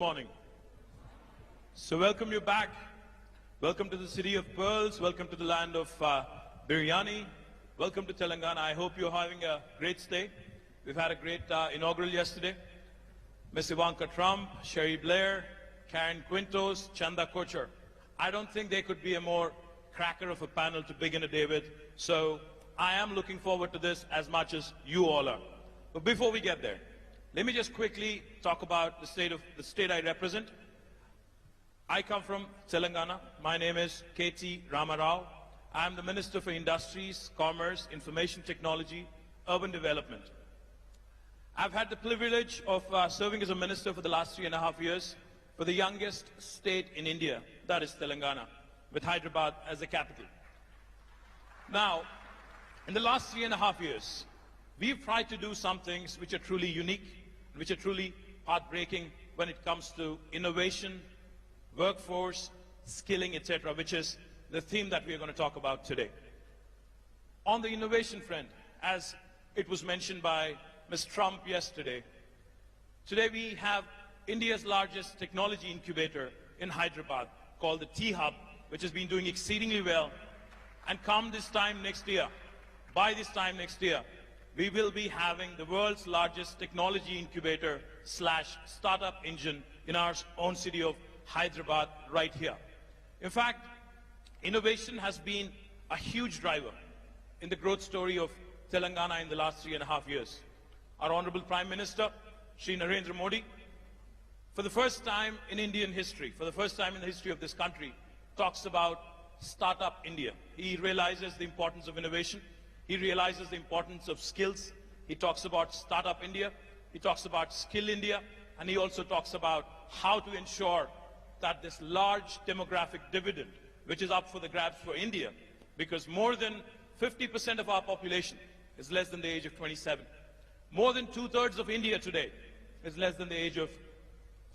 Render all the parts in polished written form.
Morning. So welcome you back. Welcome to the city of pearls. Welcome to the land of biryani. Welcome to Telangana. I hope you're having a great stay. We've had a great inaugural yesterday. Miss Ivanka Trump, Sherry Blair, Karen Quintos, Chanda Kochar. I don't think there could be a more cracker of a panel to begin a day with. So I am looking forward to this as much as you all are. But before we get there, let me just quickly talk about the state I represent. I come from Telangana. My name is KT Ramarao. I am the Minister for Industries, Commerce, Information Technology, Urban Development. I've had the privilege of serving as a minister for the last 3.5 years for the youngest state in India, that is Telangana, with Hyderabad as the capital. Now, in the last 3.5 years, we've tried to do some things which are truly unique, which are truly path-breaking when it comes to innovation, workforce, skilling, etc., which is the theme that we are going to talk about today. On the innovation front, as it was mentioned by Ms. Trump yesterday, today we have India's largest technology incubator in Hyderabad called the T-Hub, which has been doing exceedingly well. And come this time next year, by this time next year, we will be having the world's largest technology incubator / startup engine in our own city of Hyderabad right here. In fact, innovation has been a huge driver in the growth story of Telangana in the last 3.5 years. Our Honorable Prime Minister, Shri Narendra Modi, for the first time in Indian history, for the first time in the history of this country, talks about Startup India. He realizes the importance of innovation. He realizes the importance of skills. He talks about Startup India. He talks about Skill India. And he also talks about how to ensure that this large demographic dividend, which is up for the grabs for India, because more than 50% of our population is less than the age of 27. More than 2/3 of India today is less than the age of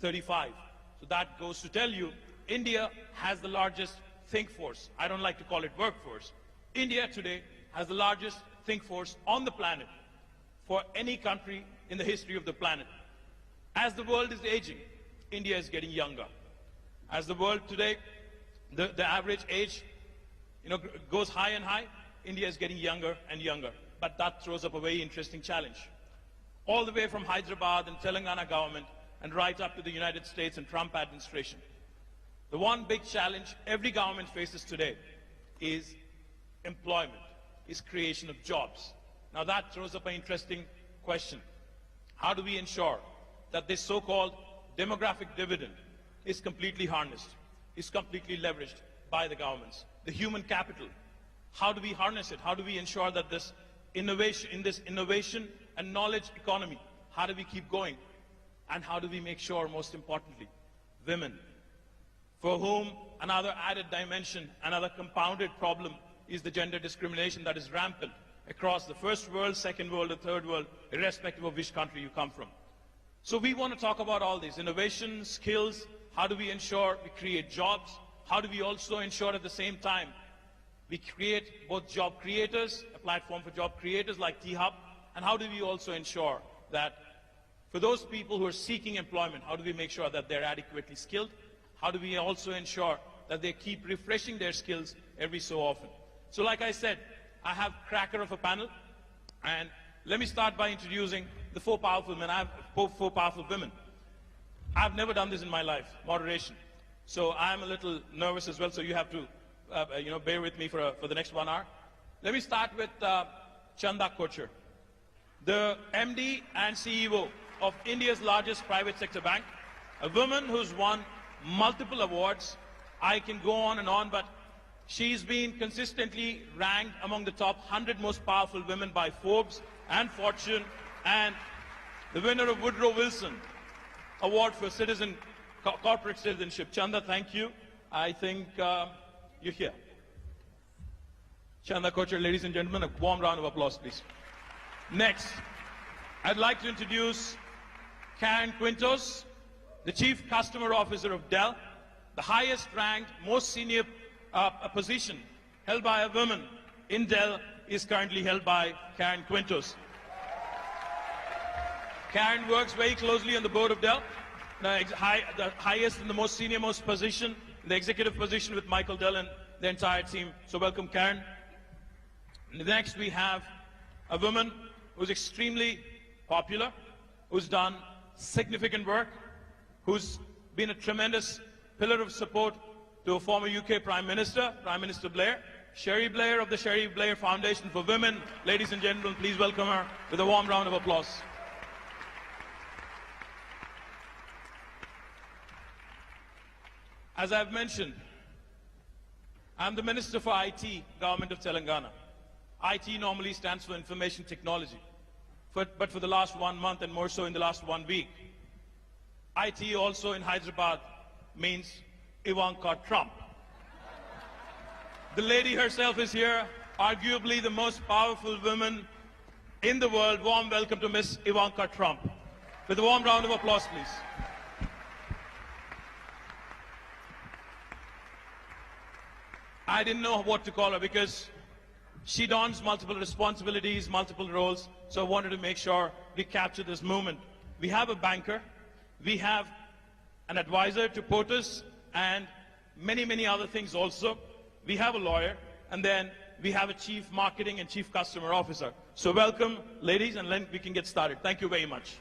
35. So that goes to tell you, India has the largest think force. I don't like to call it workforce. India today has the largest think force on the planet for any country in the history of the planet. As the world is aging, India is getting younger. As the world today, the average age goes high and high, India is getting younger and younger. But that throws up a very interesting challenge. All the way from Hyderabad and Telangana government and right up to the United States and Trump administration. The one big challenge every government faces today is employment, is creation of jobs. Now that throws up an interesting question. How do we ensure that this so-called demographic dividend is completely harnessed, is completely leveraged by the governments? The human capital, how do we harness it? How do we ensure that this innovation and knowledge economy, how do we keep going? And how do we make sure, most importantly, women, for whom another added dimension, another compounded problem is the gender discrimination that is rampant across the first world, second world, or third world, irrespective of which country you come from. So we want to talk about all these innovation, skills, how do we ensure we create jobs, how do we also ensure at the same time we create both job creators, a platform for job creators like T-Hub, and how do we also ensure that for those people who are seeking employment, how do we make sure that they're adequately skilled? How do we also ensure that they keep refreshing their skills every so often? So like I said, I have cracker of a panel, and let me start by introducing the four powerful women. I have four powerful women. I've never done this in my life, moderation. So I'm a little nervous as well, so you have to bear with me for the next 1 hour. Let me start with Chanda Kochar, the MD and CEO of India's largest private sector bank, a woman who's won multiple awards. I can go on and on, but she's been consistently ranked among the top 100 most powerful women by Forbes and Fortune, and the winner of Woodrow Wilson Award for Corporate Citizenship. Chanda, thank you. I think you're here. Chanda Kochar, ladies and gentlemen, a warm round of applause, please. Next, I'd like to introduce Karen Quintos, the Chief Customer Officer of Dell, the highest ranked, most senior position held by a woman in Dell is currently held by Karen Quintos. Karen works very closely on the board of Dell. the highest and the most senior most position, the executive position with Michael Dell and the entire team. So welcome, Karen. Next, we have a woman who's extremely popular, who's done significant work, who's been a tremendous pillar of support to a former UK Prime Minister, Prime Minister Blair, Sherry Blair of the Sherry Blair Foundation for Women. Ladies and gentlemen, please welcome her with a warm round of applause. As I've mentioned, I'm the Minister for IT, Government of Telangana. IT normally stands for Information Technology. But for the last 1 month and more so in the last 1 week, IT also in Hyderabad means Ivanka Trump. The lady herself is here, arguably the most powerful woman in the world. Warm welcome to Miss Ivanka Trump. With a warm round of applause, please. I didn't know what to call her because she dons multiple responsibilities, multiple roles, so I wanted to make sure we capture this moment. We have a banker, we have an advisor to POTUS, and many other things also. We have a lawyer, and then we have a chief marketing and chief customer officer. So welcome, ladies, and then we can get started. Thank you very much.